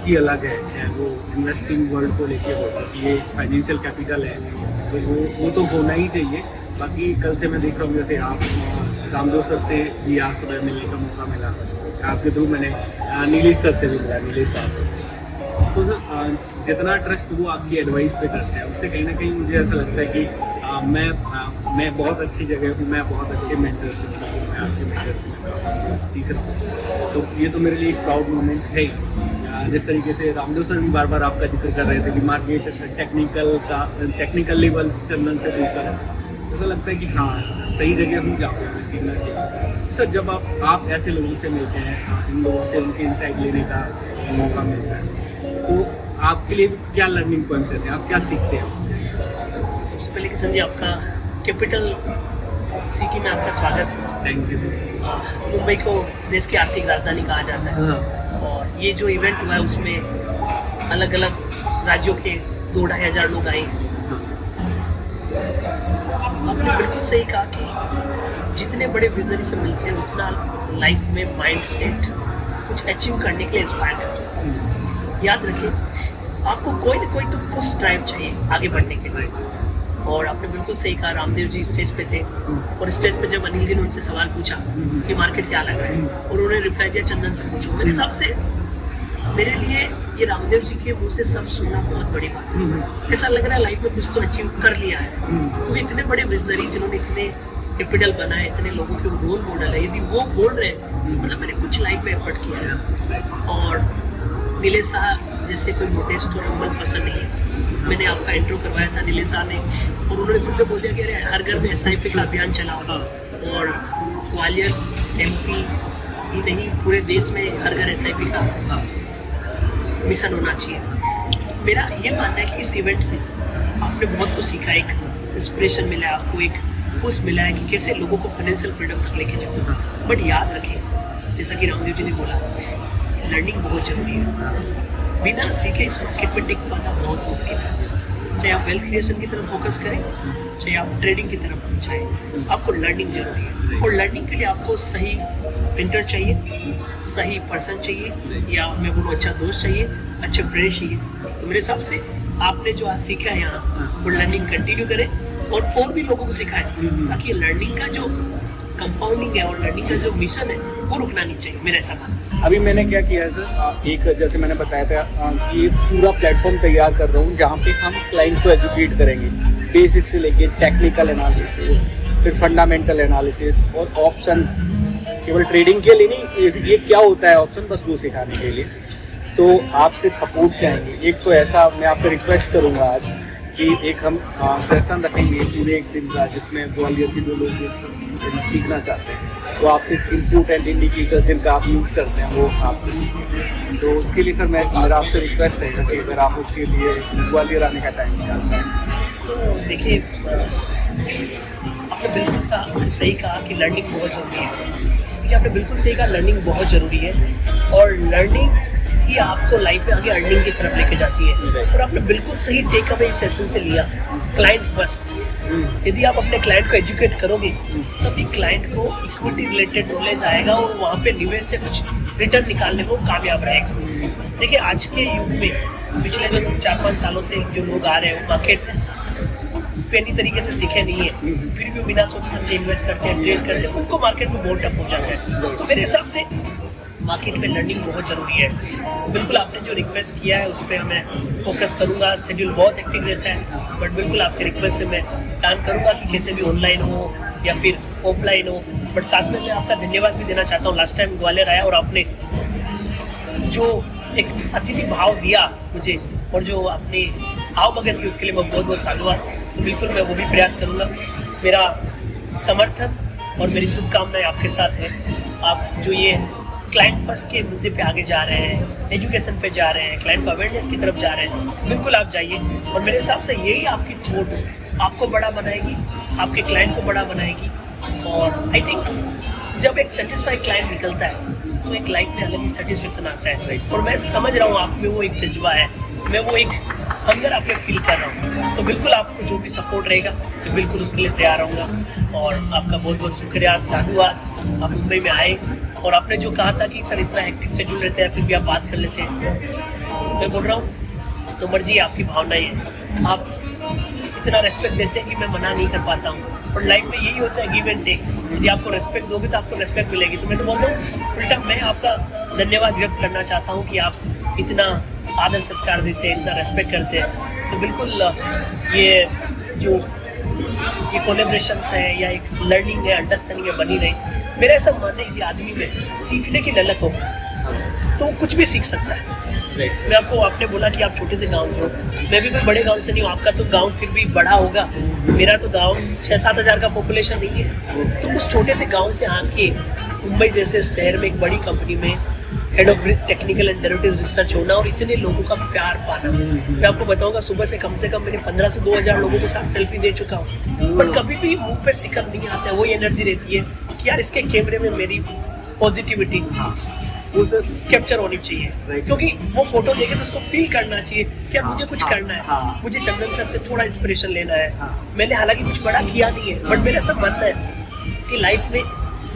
ही अलग है, चाहे वो इन्वेस्टिंग वर्ल्ड को लेके हो कि ये फाइनेंशियल कैपिटल है, तो वो तो होना ही चाहिए। बाकी कल से मैं देख रहा हूँ जैसे आप रामदेव सर से भी आज सुबह मिलने का मौका मिला, आपके थ्रू मैंने नीलेश सर से भी मिला, नीलेश शाह सर से। तो सर जितना ट्रस्ट वो आपकी एडवाइस पे करते हैं, उससे कहीं ना कहीं मुझे ऐसा लगता है कि मैं बहुत अच्छी जगह हूँ, मैं बहुत अच्छे मेंटर से मिला हूँ, मैं आपके मेंटर से सीख रहा हूँ। तो ये तो मेरे लिए एक प्राउड मोमेंट है ही। जिस तरीके से रामदेव सर भी बार बार आपका जिक्र कर रहे थे कि मार्केट टेक्निकल लेवल चंदन से दूसरा है, ऐसा लगता है कि हाँ सही जगह हूँ जहाँ पे हमें सीखना चाहिए। सर जब आप ऐसे लोगों से मिलते हैं, इन लोगों से उनके इंसाइट लेने का मौका मिलता है, तो आपके लिए क्या लर्निंग पॉइंट्स रहते हैं, आप क्या सीखते हैं उनसे? सबसे पहले किशन जी, आपका कैपिटल सिटी में आपका स्वागत है। Thank you sir. मुंबई को देश की आर्थिक राजधानी कहा जाता है। हाँ। और ये जो इवेंट हुआ है उसमें अलग अलग राज्यों के 2-2.5 हज़ार लोग आए। आपने बिल्कुल सही कहा कि जितने बड़े बिजनरी से मिलते हैं उतना लाइफ में माइंड सेट कुछ अचीव करने के लिए इंस्पायर करते हैं। याद रखिए, आपको कोई ना कोई तो पुश ड्राइव चाहिए आगे बढ़ने के लिए। और आपने बिल्कुल सही कहा, रामदेव जी स्टेज पे थे और स्टेज पे जब अनिल जी ने उनसे सवाल पूछा कि मार्केट क्या लग रहा है, और उन्होंने रिप्लाई दिया चंदन से पूछो। मेरे हिसाब से मेरे लिए ये रामदेव जी के मुंह से सब सुनना बहुत बड़ी बात है। ऐसा लग रहा है लाइफ में कुछ तो अचीव कर लिया है, क्योंकि इतने बड़े विजनरी जिन्होंने इतने कैपिटल बनाए, इतने लोगों के रोल मॉडल है, यदि वो बोल रहे हैं मतलब मैंने कुछ लाइफ में एफर्ट किया है। और नीलेश साहब जैसे कोई मोटेस्ट और हम्बल पर्सन नहीं है। मैंने आपका इंट्रो करवाया था नीलेश साहब ने, और उन्होंने खुद बोल दिया कि अरे हर घर में SIP का अभियान चलाओ, और ग्वालियर MP ही नहीं पूरे देश में हर घर SIP का मिशन होना चाहिए। मेरा ये मानना है कि इस इवेंट से आपने बहुत कुछ सीखा, एक इंस्पिरेशन मिला है आपको, एक पुश मिला है कि कैसे लोगों को फाइनेंशियल फ्रीडम तक लेके जाओ। बट याद रखें, जैसा कि रामदेव जी ने बोला, लर्निंग बहुत जरूरी है। बिना सीखे इस मार्केट में टिक पाना बहुत मुश्किल है। चाहे आप वेल्थ क्रिएशन की तरफ फोकस करें, चाहे आप ट्रेडिंग की तरफ जाएं, आपको लर्निंग जरूरी है। और लर्निंग के लिए आपको सही मेंटर चाहिए, सही पर्सन चाहिए, या मैं बोलूँ अच्छा दोस्त चाहिए, अच्छे फ्रेंड चाहिए। तो मेरे हिसाब से आपने जो आज सीखा है यहाँ, वो लर्निंग कंटिन्यू करें और भी लोगों को सिखाएं, ताकि लर्निंग का जो कंपाउंडिंग है और लर्निंग का जो मिशन है वो रुकना नहीं चाहिए, मेरा ऐसा मानना है। अभी मैंने क्या किया है सर, एक जैसे मैंने बताया था कि पूरा प्लेटफॉर्म तैयार कर रहा हूँ जहाँ पे हम क्लाइंट को एजुकेट करेंगे, बेसिक से लेके टेक्निकल एनालिसिस, फिर फंडामेंटल एनालिसिस, और ऑप्शन केवल ट्रेडिंग के लिए नहीं, ये क्या होता है ऑप्शन, बस वो सिखाने के लिए। तो आपसे सपोर्ट चाहेंगे। एक तो ऐसा मैं आपसे रिक्वेस्ट करूँगा आज कि एक हम सेशन रखेंगे पूरे एक दिन का, जिसमें ग्वालियर के जो लोग सीखना चाहते हैं वो आपसे इनपुट एंड इंडिकेटर्स जिनका आप यूज़ करते हैं वो आपसे सीखें। तो उसके लिए सर मेरा आपसे रिक्वेस्ट है कि अगर आप उसके लिए ग्वालियर आने का टाइम निकालते हैं। तो देखिए, आपने बिल्कुल सही कहा कि लर्निंग बहुत ज़रूरी है। देखिए, आपने बिल्कुल सही कहा, लर्निंग बहुत ज़रूरी है, और लर्निंग ही आपको लाइफ में आगे अर्निंग की तरफ लेके जाती है। और आपने बिल्कुल सही टेक अवे इस सेशन से लिया, क्लाइंट फर्स्ट। यदि आप अपने क्लाइंट को एजुकेट करोगे तभी क्लाइंट को इक्विटी रिलेटेड नॉलेज आएगा और वहाँ पे निवेश से कुछ रिटर्न निकालने में वो कामयाब रहेगा। देखिए, आज के युग में पिछले जो 4-5 सालों से जो लोग आ रहे हैं वो मार्केट पहली तरीके से सीखे नहीं है, फिर भी बिना सोचे समझे इन्वेस्ट करते हैं, ट्रेड करते हैं, उनको मार्केट में बहुत टफ हो जाता है। तो मेरे हिसाब से मार्केट में लर्निंग बहुत ज़रूरी है। तो बिल्कुल आपने जो रिक्वेस्ट किया है उस पर मैं फोकस करूँगा। शेड्यूल बहुत एक्टिव रहता है, बट बिल्कुल आपके रिक्वेस्ट से मैं प्लान करूँगा कि कैसे भी ऑनलाइन हो या फिर ऑफलाइन हो। बट साथ में मैं आपका धन्यवाद भी देना चाहता हूँ। लास्ट टाइम ग्वालियर आया और आपने जो एक अतिथि भाव दिया मुझे और जो आपने आवभगत की, उसके लिए मैं बहुत बहुत साधुवाद। तो बिल्कुल मैं वो भी प्रयास करूँगा। मेरा समर्थन और मेरी शुभकामनाएं आपके साथ है। आप जो ये क्लाइंट फर्स्ट के मुद्दे पे आगे जा रहे हैं, एजुकेशन पे जा रहे हैं, क्लाइंट को अवेयरनेस की तरफ जा रहे हैं, बिल्कुल आप जाइए। और मेरे हिसाब से यही आपकी थॉट आपको बड़ा बनाएगी, आपके क्लाइंट को बड़ा बनाएगी। और आई थिंक जब एक सेटिस्फाइड क्लाइंट निकलता है तो एक लाइफ में अलग ही सेटिस्फेक्शन आता है। और मैं समझ रहा हूँ आप में वो एक जज्बा है, मैं वो एक हंगर आप में फील कर रहा हूँ। तो बिल्कुल आपको जो भी सपोर्ट रहेगा तो बिल्कुल उसके लिए तैयार रहूँगा। और आपका बहुत बहुत शुक्रिया, साधुवाद। आप मुंबई में आए और आपने जो कहा था कि सर इतना हेक्टिक शेड्यूल रहता है फिर भी आप बात कर लेते हैं, मैं बोल रहा हूँ तो मर्जी आपकी भावना है, आप इतना रेस्पेक्ट देते हैं कि मैं मना नहीं कर पाता हूँ। और लाइफ में यही होता है, गिव एंड टेक। यदि आपको रेस्पेक्ट दोगे तो आपको रेस्पेक्ट मिलेगी। तो मैं तो बोलता हूँ उल्टा मैं आपका धन्यवाद व्यक्त करना चाहता हूँ कि आप इतना आदर सत्कार देते हैं, इतना रेस्पेक्ट करते हैं। तो बिल्कुल ये जो ये कोलेब्रेशंस है या एक लर्निंग है, अंडरस्टैंडिंग है, बनी रही। मेरा ऐसा मानना है कि आदमी में सीखने की ललक हो तो कुछ भी सीख सकता है। मैं आपको, आपने बोला कि आप छोटे से गांव से हो, मैं भी कोई बड़े गांव से नहीं हूँ। आपका तो गांव फिर भी बड़ा होगा, मेरा तो गांव 6-7 हज़ार का पॉपुलेशन नहीं है। तो उस छोटे से गांव से आके मुंबई जैसे शहर में एक बड़ी कंपनी में head of technical and derivative research होना और इतने लोगों का प्यार पाना। मैं आपको बताऊंगा, सुबह से कम मैंने 15 से 2000 लोगों के साथ सेल्फी दे चुका हूँ। बट कभी भी मुंह पे सिकन नहीं आता है, वही एनर्जी रहती है कि यार इसके कैमरे में मेरी पॉजिटिविटी वो सर कैप्चर होनी चाहिए। क्योंकि वो फोटो देखे तो उसको फील करना चाहिए कि यार मुझे कुछ करना है, मुझे चंदन सर से थोड़ा इंस्पिरेशन लेना है। मैंने हालांकि कुछ बड़ा किया नहीं है, बट मेरा सब मानना है कि लाइफ में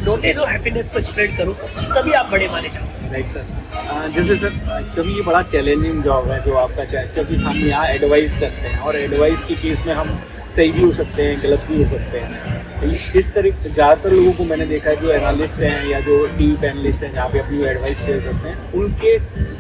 नॉलेज और हैप्पीनेस को स्प्रेड करो, तभी आप बड़े माने जाओ। Right sir. जैसे सर कभी ये बड़ा चैलेंजिंग जॉब है जो आपका, क्योंकि हम यहाँ एडवाइस करते हैं और एडवाइस के केस में हम सही भी हो सकते हैं, गलत भी हो सकते हैं। इस तरह ज़्यादातर लोगों को मैंने देखा है जो एनालिस्ट हैं या जो टीवी पैनलिस्ट हैं जहाँ पे अपनी एडवाइस शेयर करते हैं, उनके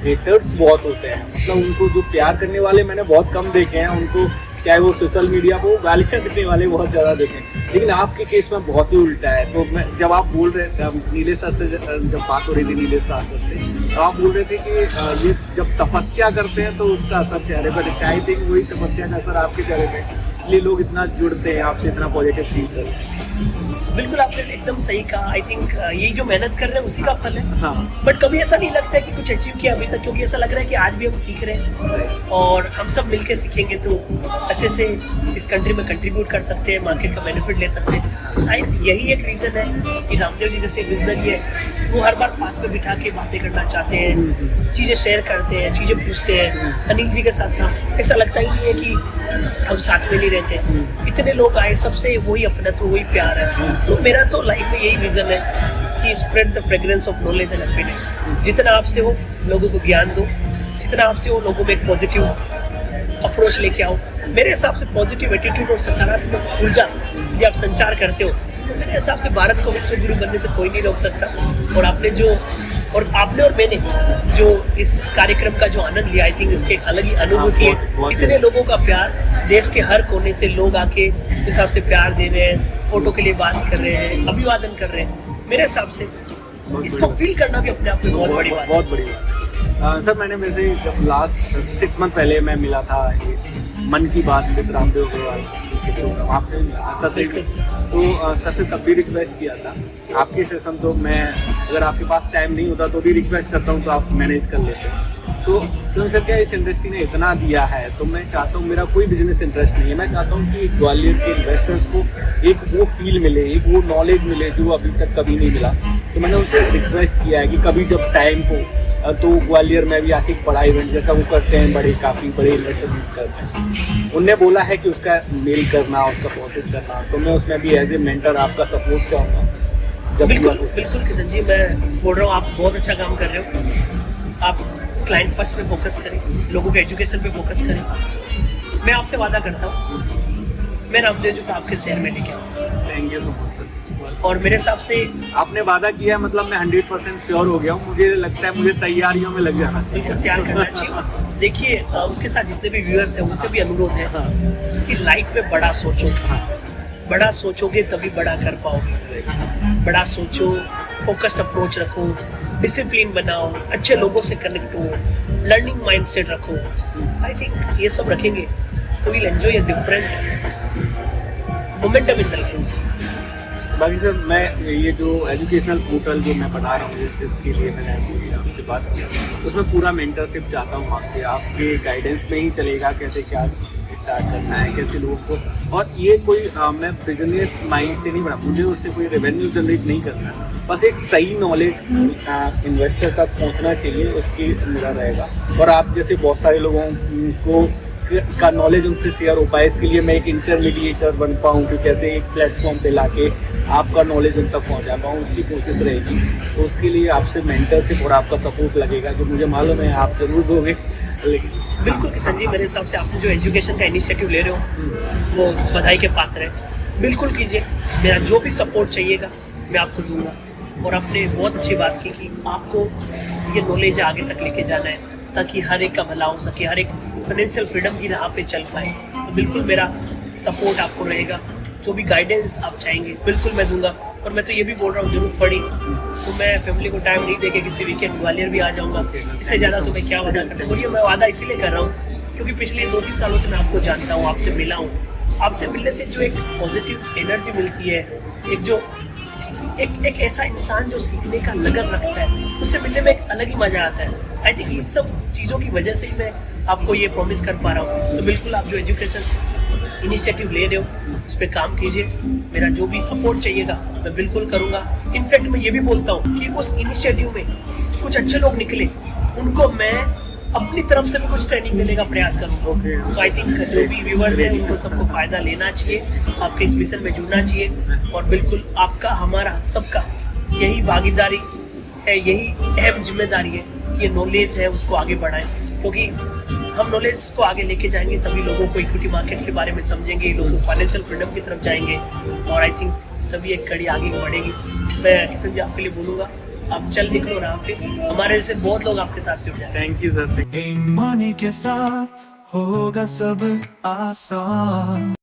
हेटर्स बहुत होते हैं। मतलब उनको जो प्यार करने वाले मैंने बहुत कम देखे हैं, उनको चाहे वो सोशल मीडिया को गालियाँ देने वाले बहुत ज़्यादा देखे हैं। लेकिन आपके केस में बहुत ही उल्टा है। तो मैं जब आप बोल रहे थे, नीलेश सर से जब बात हो रही थी नीलेश सर से, तो आप बोल रहे थे कि ये जब तपस्या करते हैं तो उसका असर चेहरे पर दिखता है। आई थिंक वही तपस्या का असर आपके चेहरे पे, इसलिए लोग इतना जुड़ते हैं आपसे, इतना पॉजिटिव फील करते हैं। बिल्कुल आपने एकदम सही कहा। आई थिंक यही जो मेहनत कर रहे हैं उसी का फल है। हाँ। बट कभी ऐसा नहीं लगता है कि कुछ अचीव किया अभी तक, क्योंकि ऐसा लग रहा है कि आज भी हम सीख रहे हैं और हम सब मिलकर सीखेंगे तो अच्छे से इस कंट्री में कंट्रीब्यूट कर सकते हैं, मार्केट का बेनिफिट ले सकते हैं। शायद यही एक रीज़न है कि रामदेव जी जैसे विजनरी है, वो हर बार पास में बिठा के बातें करना चाहते हैं, चीज़ें शेयर करते हैं, चीज़ें पूछते हैं। अनिल जी के साथ था, ऐसा लगता ही नहीं है कि हम साथ में नहीं रहते। इतने लोग आए, सबसे वही अपना तो वही प्यार है। तो मेरा तो लाइफ में यही विजन है कि spread the fragrance of knowledge and happiness. जितना आपसे हो लोगों को ज्ञान दो, जितना आपसे हो लोगों में एक पॉजिटिव अप्रोच लेके आओ। मेरे हिसाब से पॉजिटिव एटीट्यूड और सकारात्मक ऊर्जा यदि आप संचार करते हो तो मेरे हिसाब से भारत को विश्व गुरु बनने से कोई नहीं रोक सकता। और आपने और मैंने जो इस कार्यक्रम का जो आनंद लिया, आई थिंक इसके एक अलग ही अनुभूति है। इतने लोगों का प्यार, देश के हर कोने से लोग आके हिसाब से प्यार दे रहे हैं, फोटो के लिए बात कर रहे हैं, अभिवादन कर रहे हैं। मेरे हिसाब से इसको फील करना भी अपने आप में बहुत बड़ी बात। बहुत बड़ी बात। सर मैंने वैसे जब लास्ट 6 मंथ पहले मैं मिला था मन की बात विद रामदेव अग्रवाल आपसे मिला था सर से, तो सर से तब भी रिक्वेस्ट किया था आपके सेशन। तो मैं अगर आपके पास टाइम नहीं होता तो भी रिक्वेस्ट करता हूँ तो आप मैनेज कर लेते हैं। तो क्योंकि सर क्या इस इंडस्ट्री ने इतना दिया है, तो मैं चाहता हूँ, मेरा कोई बिजनेस इंटरेस्ट नहीं है, मैं चाहता हूँ कि ग्वालियर के इन्वेस्टर्स को एक वो फील मिले, एक वो नॉलेज मिले जो अभी तक कभी नहीं मिला। तो मैंने उनसे रिक्वेस्ट किया है कि कभी जब टाइम हो तो ग्वालियर में भी आके एक बड़ा इवेंट जैसा वो करते हैं, बड़े काफ़ी बड़े इन्वेस्टर मीट करते हैं। उनने बोला है कि उसका मेल करना, उसका प्रोसेस करना, तो मैं उसमें भी एज ए मेंटर आपका सपोर्ट चाहूँगा। बिल्कुल बिल्कुल किशन जी, मैं बोल रहा हूँ आप बहुत अच्छा काम कर रहे हो। आप क्लाइंट फर्स्ट पे फोकस करें, लोगों के एजुकेशन पे फोकस करें। मैं आपसे वादा करता हूँ मैं रामदेव जी को आपके शहर में लेके आऊँ। Thank you so much sir. और मेरे हिसाब से आपने वादा किया है, मतलब मैं 100% श्योर हो गया हूँ। मुझे लगता है मुझे तैयारियों में लग जाना चाहिए, बिल्कुल तैयार करना चाहिए। देखिए उसके साथ जितने भी व्यूअर्स हैं उनसे भी अनुरोध है कि लाइफ में बड़ा सोचो। बड़ा सोचोगे तभी बड़ा कर पाओगे। बड़ा सोचो, फोकस्ड अप्रोच रखो, डिसिप्लिन बनाओ, अच्छे लोगों से कनेक्ट हो, लर्निंग माइंडसेट रखो। आई थिंक ये सब रखेंगे तो will enjoy a different momentum in the life. बाकी सर मैं ये जो एजुकेशनल पोर्टल जो मैं बना रहा हूँ इसके लिए मैंने आपसे बात की, उसमें पूरा मेंटरशिप चाहता हूँ आपसे। आपके गाइडेंस में ही चलेगा कैसे क्या स्टार्ट करना है, कैसे लोगों को। और ये कोई मैं बिजनेस माइंड से नहीं बना, मुझे उससे कोई रेवेन्यू जनरेट नहीं करना है, बस एक सही नॉलेज इन्वेस्टर तक पहुँचना चाहिए, उसकी मेरा रहेगा। और आप जैसे बहुत सारे लोगों को का नॉलेज उनसे शेयर हो पाए, इसके लिए मैं एक इंटरमीडिएटर बन पाऊँ कि कैसे एक प्लेटफॉर्म पे लाके आपका नॉलेज उन तक पहुँचा पाऊँ, उसकी कोशिश रहेगी। तो उसके लिए आपसे मेंटरशिप और आपका सपोर्ट लगेगा, जो मुझे मालूम है आप जरूर दोगे। लेकिन बिल्कुल किशन जी, मेरे हिसाब से आपने जो एजुकेशन का इनिशिएटिव ले रहे हो वो बधाई के पात्र है। बिल्कुल कीजिए, मेरा जो भी सपोर्ट चाहिएगा मैं आपको दूंगा। और आपने बहुत अच्छी बात की कि आपको ये नॉलेज आगे तक लेके जाना है ताकि हर एक का भला हो सके, हर एक फाइनेंशियल फ्रीडम की राह पे चल पाए। तो बिल्कुल मेरा सपोर्ट आपको रहेगा, जो भी गाइडेंस आप चाहेंगे बिल्कुल मैं दूंगा। और मैं तो ये भी बोल रहा हूँ, जरूरत पड़ी तो मैं फैमिली को टाइम नहीं देके किसी वीकेंड ग्वालियर भी आ जाऊँगा। इससे ज़्यादा तो मैं क्या वादा कर सकता हूँ। ये मैं वादा इसीलिए कर रहा हूँ क्योंकि पिछले 2-3 सालों से मैं आपको जानता हूँ, आपसे मिला हूँ। आपसे मिलने से जो एक पॉजिटिव एनर्जी मिलती है, एक जो एक ऐसा इंसान जो सीखने का लगन रखता है, उससे मिलने में एक अलग ही मजा आता है। आई थिंक इन सब चीज़ों की वजह से ही मैं आपको ये प्रॉमिस कर पा रहा हूँ। तो बिल्कुल आप जो एजुकेशन इनिशिएटिव ले रहे हो उस पर काम कीजिए, मेरा जो भी सपोर्ट चाहिएगा मैं बिल्कुल करूँगा। इनफैक्ट मैं ये भी बोलता हूँ कि उस इनिशिएटिव में कुछ अच्छे लोग निकले, उनको मैं अपनी तरफ से भी कुछ ट्रेनिंग देने का प्रयास करूँगा। तो आई थिंक जो भी व्यूअर्स हैं उनको सबको फ़ायदा लेना चाहिए, आपके इस मिशन में जुड़ना चाहिए। और बिल्कुल आपका, हमारा, सबका यही भागीदारी है, यही अहम जिम्मेदारी है कि ये नॉलेज है उसको आगे बढ़ाएं, क्योंकि हम नॉलेज को आगे लेके जाएंगे तभी लोगों को इक्विटी मार्केट के बारे में समझेंगे, लोगों फाइनेंशियल फ्रीडम की तरफ जाएंगे और आई थिंक तभी एक कड़ी आगे बढ़ेगी। मैं किशन जी आपके लिए बोलूँगा, आप चल निकलो राह पे, हमारे जैसे बहुत लोग आपके साथ जुड़ जाए। Thank you sir. मनी के साथ होगा सब आसान।